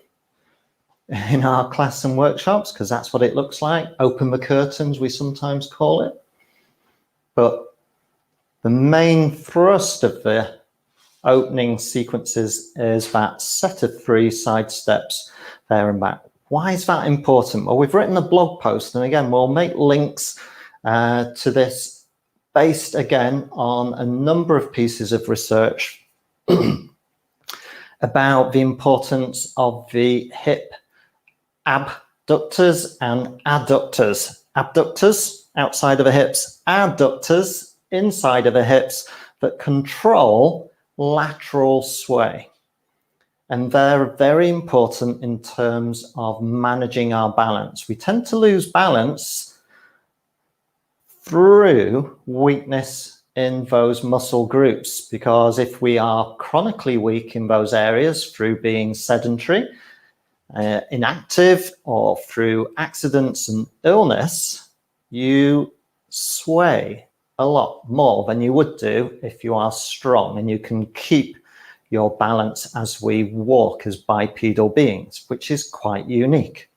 in our class and workshops, because that's what it looks like. Open the curtains, we sometimes call it. But the main thrust of the opening sequences is that set of 3 side steps there and back. Why is that important? Well, we've written a blog post, and again, we'll make links to this based again on a number of pieces of research about the importance of the hip abductors and adductors. Abductors outside of the hips, adductors inside of the hips that control lateral sway. And they're very important in terms of managing our balance. We tend to lose balance through weakness in those muscle groups, because if we are chronically weak in those areas through being sedentary, inactive, or through accidents and illness, you sway a lot more than you would do if you are strong and you can keep your balance as we walk as bipedal beings, which is quite unique.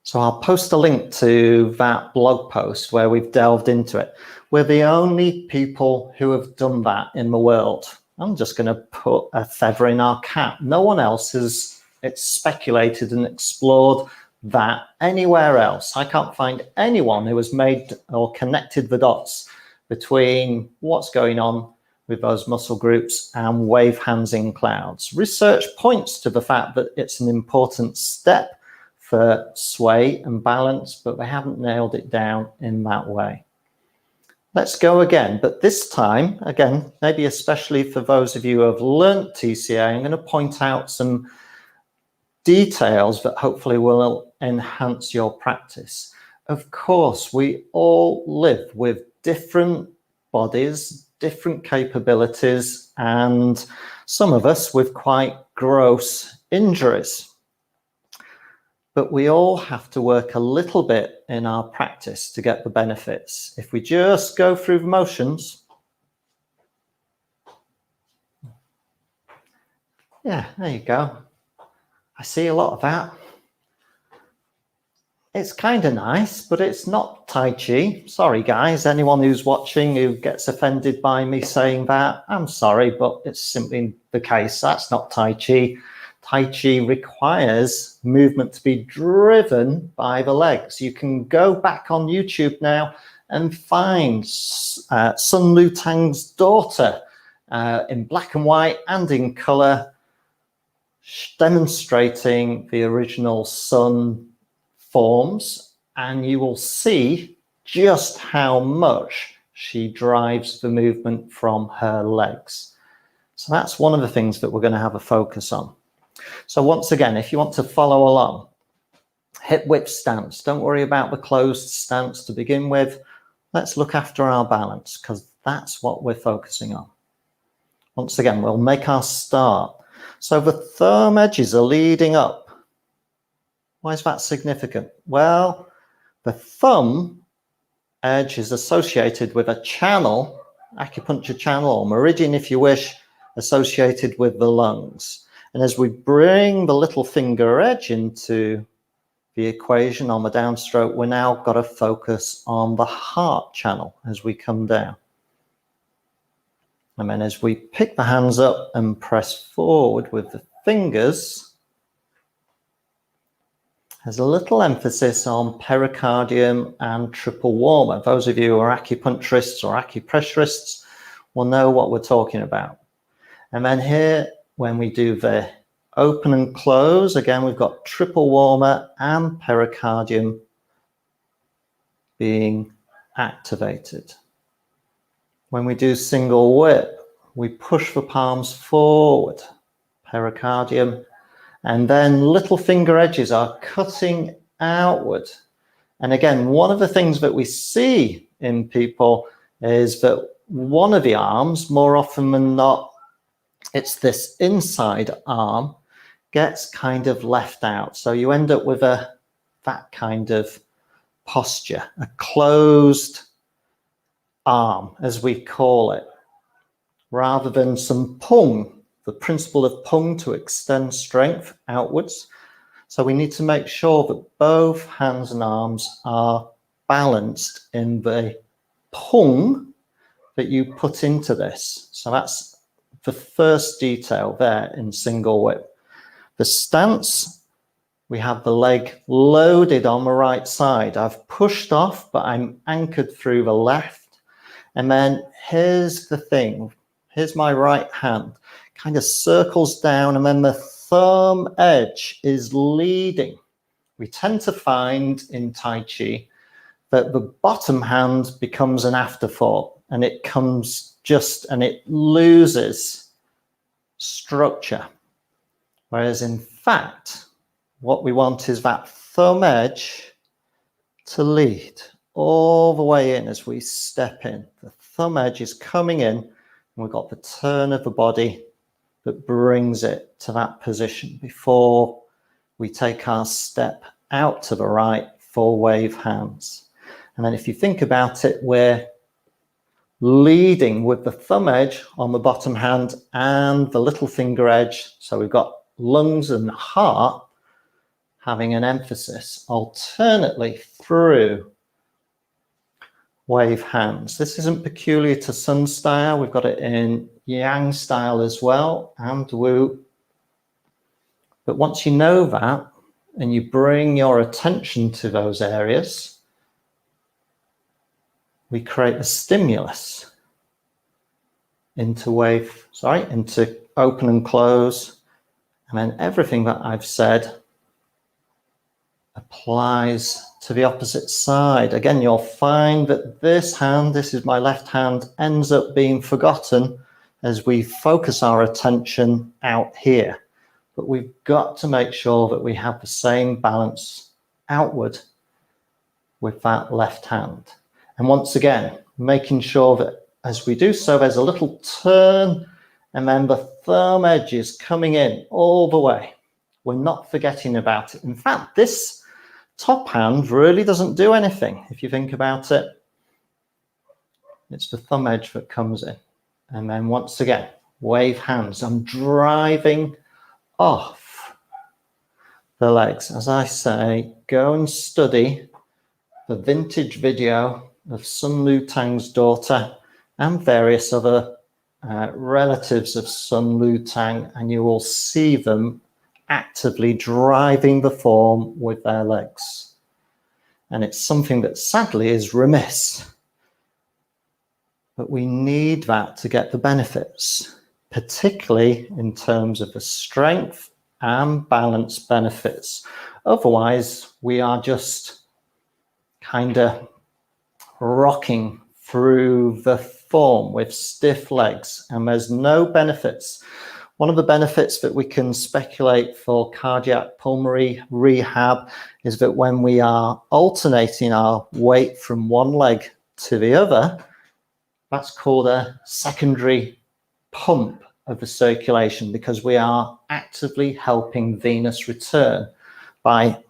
So I'll post a link to that blog post where we've delved into it. We're the only people who have done that in the world. I'm just going to put a feather in our cap. No one else has speculated and explored that anywhere else. I can't find anyone who has made or connected the dots between what's going on with those muscle groups and wave hands in clouds. Research points to the fact that it's an important step for sway and balance, but they haven't nailed it down in that way. Let's go again, but this time, again, maybe especially for those of you who have learnt TCA, I'm going to point out some details that hopefully will enhance your practice. Of course, we all live with different bodies, different capabilities, and some of us with quite gross injuries. But we all have to work a little bit in our practice to get the benefits. If we just go through the motions, yeah, there you go. I see a lot of that. It's kind of nice, but it's not Tai Chi. Sorry, guys, anyone who's watching who gets offended by me saying that, I'm sorry, but it's simply the case. That's not Tai Chi. Tai Chi requires movement to be driven by the legs. You can go back on YouTube now and find Sun Lutang's daughter in black and white and in color, demonstrating the original Sun forms, and you will see just how much she drives the movement from her legs. So that's one of the things that we're going to have a focus on. So once again, if you want to follow along, hip width stance. Don't worry about the closed stance to begin with. Let's look after our balance, because that's what we're focusing on. Once again, we'll make our start. So the thumb edges are leading up. Why is that significant? Well, the thumb edge is associated with a channel, acupuncture channel or meridian if you wish, associated with the lungs. And as we bring the little finger edge into the equation on the downstroke, we're now got to focus on the heart channel as we come down. And then as we pick the hands up and press forward with the fingers, there's a little emphasis on pericardium and triple warmer. Those of you who are acupuncturists or acupressurists will know what we're talking about. And then here, when we do the open and close, again, we've got triple warmer and pericardium being activated. When we do single whip, we push the palms forward, pericardium, and then little finger edges are cutting outward. And again, one of the things that we see in people is that one of the arms, more often than not, it's this inside arm, gets kind of left out. So you end up with that kind of posture, a closed arm, as we call it, rather than some pung, the principle of pung to extend strength outwards. So we need to make sure that both hands and arms are balanced in the pung that you put into this. So that's the first detail there in single whip. The stance, we have the leg loaded on the right side. I've pushed off, but I'm anchored through the left. And then here's the thing. Here's my right hand, kind of circles down, and then the thumb edge is leading. We tend to find in Tai Chi that the bottom hand becomes an afterthought, and it comes and it loses structure. Whereas in fact, what we want is that thumb edge to lead all the way in as we step in. The thumb edge is coming in, and we've got the turn of the body that brings it to that position before we take our step out to the right for wave hands. And then if you think about it, we're leading with the thumb edge on the bottom hand and the little finger edge. So we've got lungs and heart having an emphasis alternately through wave hands. This isn't peculiar to Sun style. We've got it in Yang style as well, and Wu. But once you know that and you bring your attention to those areas, we create a stimulus into into open and close. And then everything that I've said applies to the opposite side. Again, you'll find that this hand, this is my left hand, ends up being forgotten as we focus our attention out here. But we've got to make sure that we have the same balance outward with that left hand. And once again, making sure that as we do so, there's a little turn, and then the thumb edge is coming in all the way. We're not forgetting about it. In fact, this top hand really doesn't do anything. If you think about it, it's the thumb edge that comes in. And then once again, wave hands. I'm driving off the legs. As I say, go and study the vintage video of Sun Lutang's daughter and various other relatives of Sun Lutang, and you will see them actively driving the form with their legs. And it's something that sadly is remiss. But we need that to get the benefits, particularly in terms of the strength and balance benefits. Otherwise, we are just kind of rocking through the form with stiff legs, and there's no benefits. One of the benefits that we can speculate for cardiac pulmonary rehab is that when we are alternating our weight from one leg to the other, that's called a secondary pump of the circulation, because we are actively helping venous return by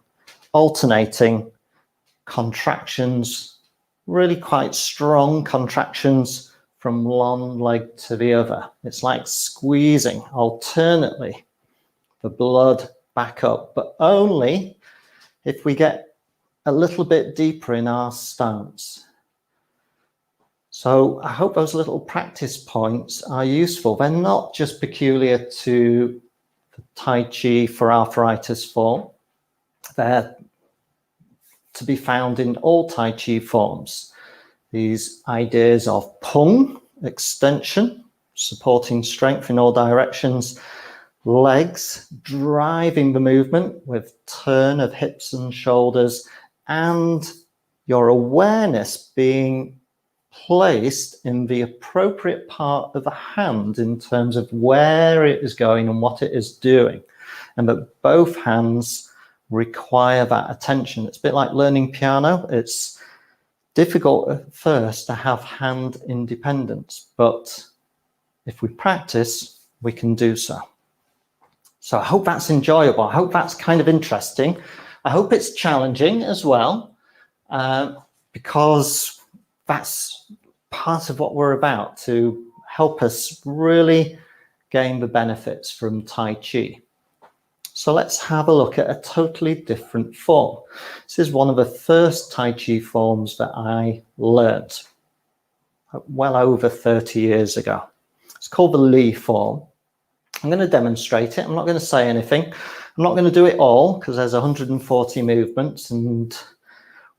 alternating contractions, really quite strong contractions from one leg to the other. It's like squeezing alternately the blood back up, but only if we get a little bit deeper in our stance. So I hope those little practice points are useful. They're not just peculiar to the Tai Chi for arthritis form. They're to be found in all Tai Chi forms. These ideas of pung, extension, supporting strength in all directions, legs, driving the movement with turn of hips and shoulders, and your awareness being placed in the appropriate part of the hand in terms of where it is going and what it is doing, and that both hands require that attention. It's a bit like learning piano. It's difficult at first to have hand independence, but if we practice, we can do so. So I hope that's enjoyable. I hope that's kind of interesting. I hope it's challenging as well, because that's part of what we're about, to help us really gain the benefits from Tai Chi. So let's have a look at a totally different form. This is one of the first Tai Chi forms that I learned well over 30 years ago. It's called the Li form. I'm going to demonstrate it. I'm not going to say anything. I'm not going to do it all because there's 140 movements and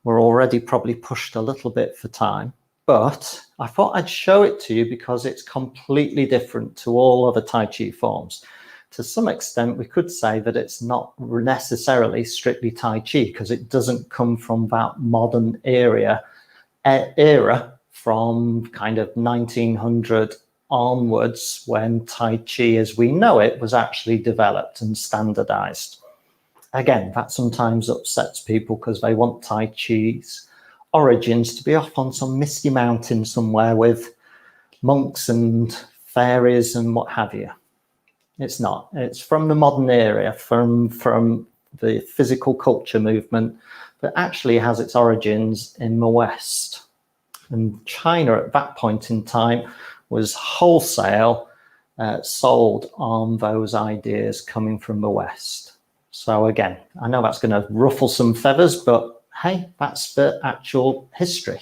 we're already probably pushed a little bit for time. But I thought I'd show it to you because it's completely different to all other Tai Chi forms. To some extent, we could say that it's not necessarily strictly Tai Chi because it doesn't come from that modern era from kind of 1900 onwards, when Tai Chi as we know it was actually developed and standardized. Again, that sometimes upsets people because they want Tai Chi's origins to be off on some misty mountain somewhere with monks and fairies and what have you. It's not. It's from the modern era, from the physical culture movement that actually has its origins in the West. And China at that point in time was wholesale sold on those ideas coming from the West. So again, I know that's going to ruffle some feathers, but hey, that's the actual history.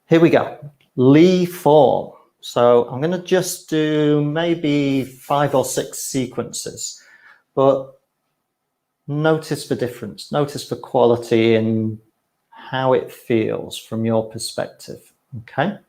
Here we go. Li form. So I'm going to just do maybe 5 or 6 sequences, but notice the difference. Notice the quality and how it feels from your perspective. Okay.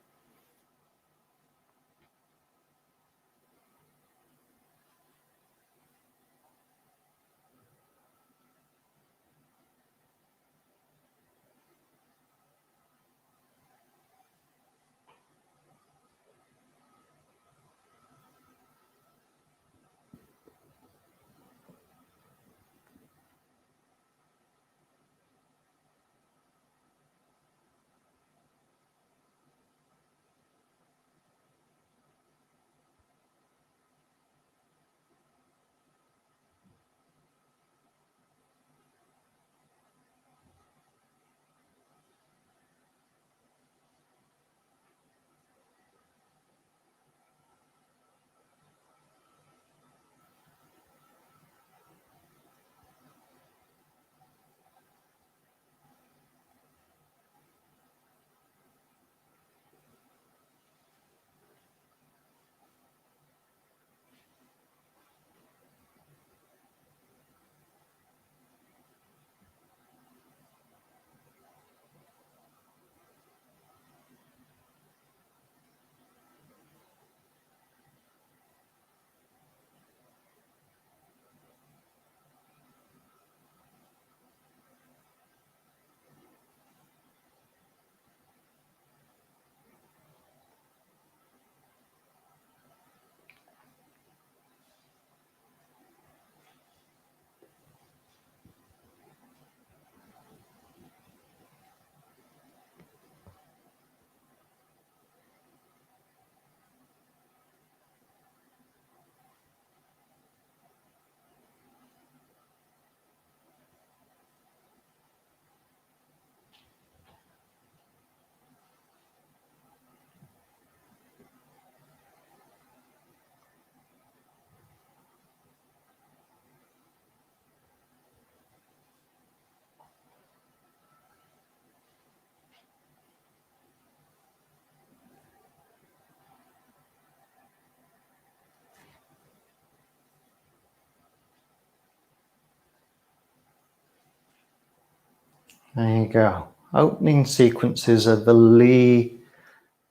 There you go. Opening sequences of the Li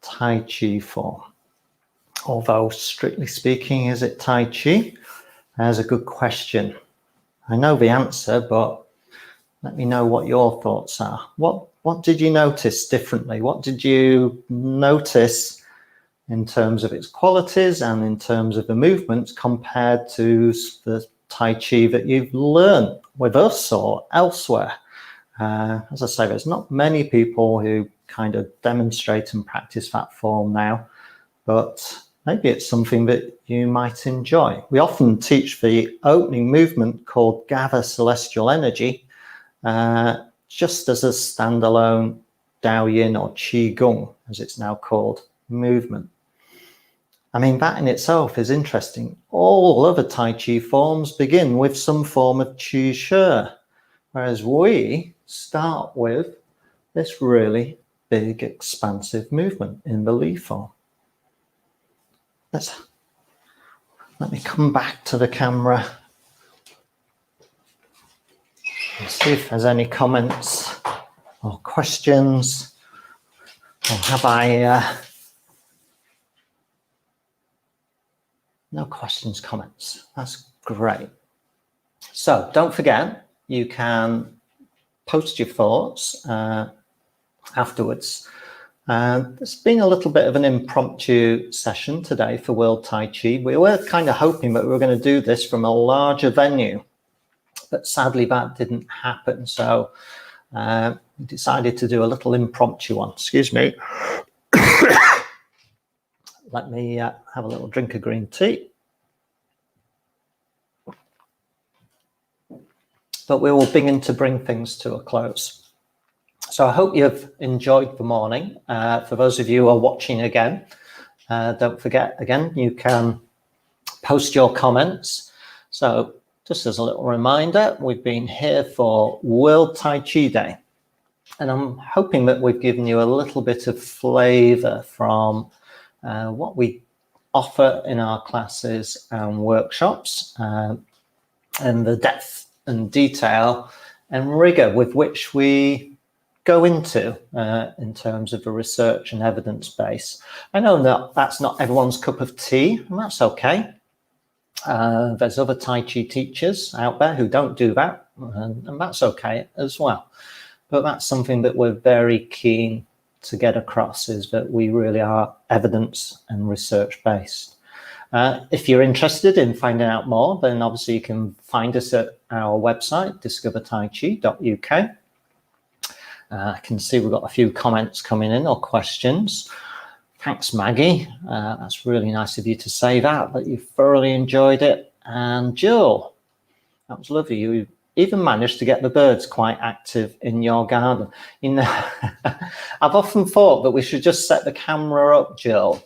Tai Chi form. Although, strictly speaking, is it Tai Chi? There's a good question. I know the answer, but let me know what your thoughts are. What did you notice differently? What did you notice in terms of its qualities and in terms of the movements compared to the Tai Chi that you've learned with us or elsewhere? As I say, there's not many people who kind of demonstrate and practice that form now, but maybe it's something that you might enjoy. We often teach the opening movement called Gather Celestial Energy, just as a standalone Daoyin or Qigong, as it's now called, movement. I mean, that in itself is interesting. All other Tai Chi forms begin with some form of Qi Shi, whereas we start with this really big, expansive movement in the Li form. Let me come back to the camera and see if there's any comments or questions. Or have I... no questions, comments. That's great. So don't forget, you can post your thoughts afterwards. It's been a little bit of an impromptu session today for World Tai Chi. We were kind of hoping that we were going to do this from a larger venue, but sadly that didn't happen. So we decided to do a little impromptu one. Excuse me. Let me have a little drink of green tea. But we will begin to bring things to a close. So I hope you've enjoyed the morning. For those of you who are watching again, don't forget, again, you can post your comments. So just as a little reminder, we've been here for World Tai Chi Day. And I'm hoping that we've given you a little bit of flavor from what we offer in our classes and workshops, and the depth and detail and rigor with which we go into in terms of the research and evidence base. I know that that's not everyone's cup of tea, and that's okay. There's other Tai Chi teachers out there who don't do that, and that's okay as well. But that's something that we're very keen to get across, is that we really are evidence and research based. If you're interested in finding out more, then obviously you can find us at our website, discovertaichi.uk. I can see we've got a few comments coming in or questions. Thanks, Maggie. That's really nice of you to say that you thoroughly enjoyed it. And Jill, that was lovely. You even managed to get the birds quite active in your garden. You know, I've often thought that we should just set the camera up, Jill,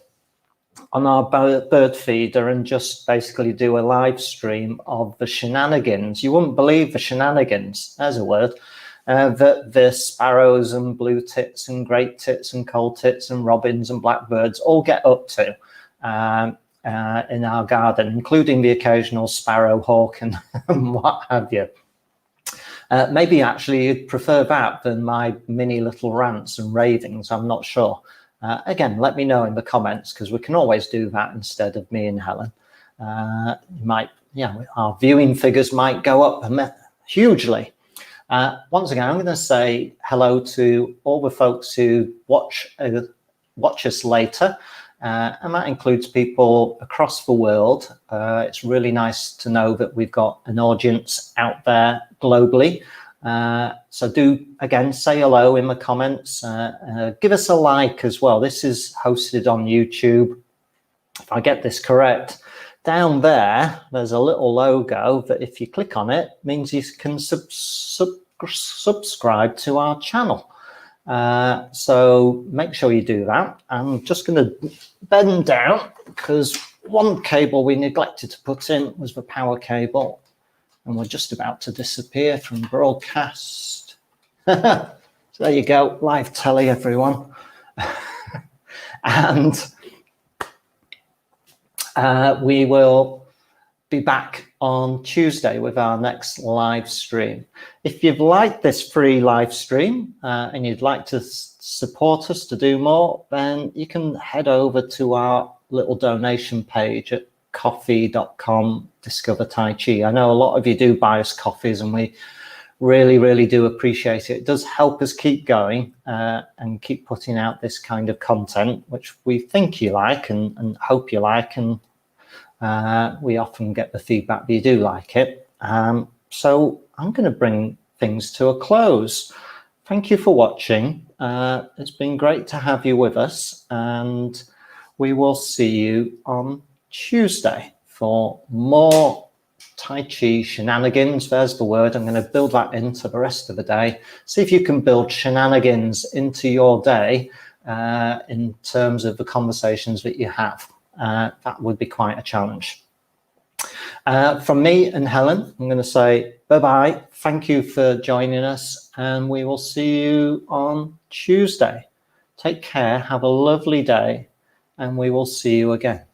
on our bird feeder and just basically do a live stream of the shenanigans. You wouldn't believe the shenanigans, there's a word, that the sparrows and blue tits and great tits and cold tits and robins and blackbirds all get up to in our garden, including the occasional sparrow, hawk and what have you. Maybe actually you'd prefer that than my mini little rants and ravings, I'm not sure. Again, let me know in the comments, because we can always do that instead of me and Helen. Our viewing figures might go up hugely. Once again, I'm going to say hello to all the folks who watch us later, and that includes people across the world. It's really nice to know that we've got an audience out there globally. So do, again, say hello in the comments. Give us a like as well. This is hosted on YouTube. If I get this correct, down there's a little logo that if you click on it, means you can subscribe to our channel. So make sure you do that. I'm just going to bend down, because one cable we neglected to put in was the power cable, and we're just about to disappear from broadcast. So there you go, live telly, everyone. And we will be back on Tuesday with our next live stream. If you've liked this free live stream and you'd like to support us to do more, then you can head over to our little donation page at coffee.com/discover Tai Chi. I know a lot of you do buy us coffees, and we really do appreciate it. It does help us keep going and keep putting out this kind of content, which we think you like and hope you like, and we often get the feedback that you do like it. So I'm going to bring things to a close. Thank you for watching. It's been great to have you with us, and we will see you on Tuesday for more Tai Chi shenanigans. There's the word. I'm going to build that into the rest of the day. See if you can build shenanigans into your day in terms of the conversations that you have. That would be quite a challenge. From me and Helen, I'm going to say bye-bye. Thank you for joining us, and we will see you on Tuesday. Take care, have a lovely day, and we will see you again.